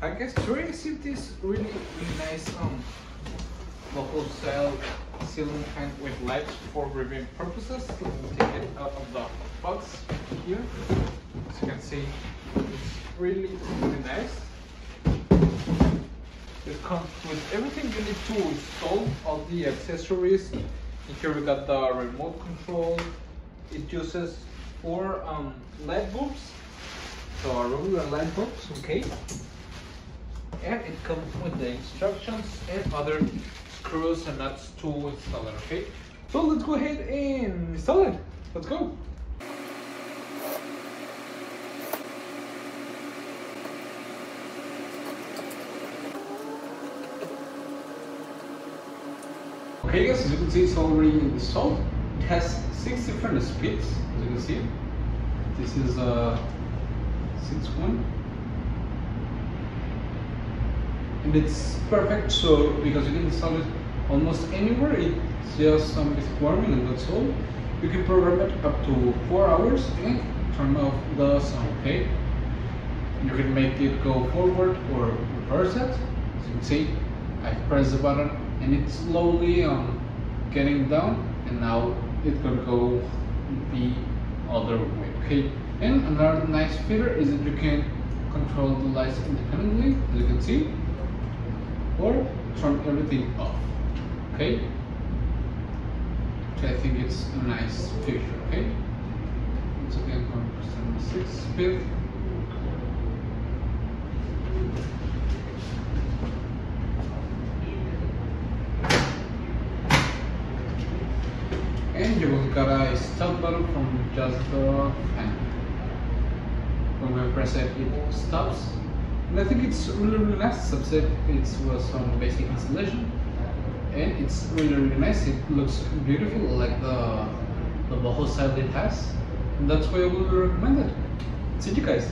I guess to receive this really nice Boho style ceiling fan with lights for reviewing purposes. Let me take it out of the box here. As you can see, it's really nice. It comes with everything you need to install, all the accessories. And here we got the remote control. It uses 4 light bulbs, so our regular light bulbs, okay. And it comes with the instructions and other screws and nuts to install it, okay? So let's go ahead and install it. Let's go. Okay guys, as you can see, it's already installed. It has 6 different speeds, as you can see. This is a 6.1. And it's perfect, so because you can install it almost anywhere. It's just some basic warming and that's all. You can program it up to 4 hours and turn off the sound, okay? You can make it go forward or reverse it. As you can see, I press the button and it's slowly getting down, and now it's gonna go the other way, okay? And another nice feature is that you can control the lights independently, as you can see, or turn everything off, okay? Which I think it's a nice feature, okay? Once again, 100% 6 speed. And you will get a stop button from just the fan. When we press it, it stops. And I think it's really nice. As I said, it was some basic installation, and it's really nice. It looks beautiful, like the Boho style it has, and that's why I would recommend it. See you guys.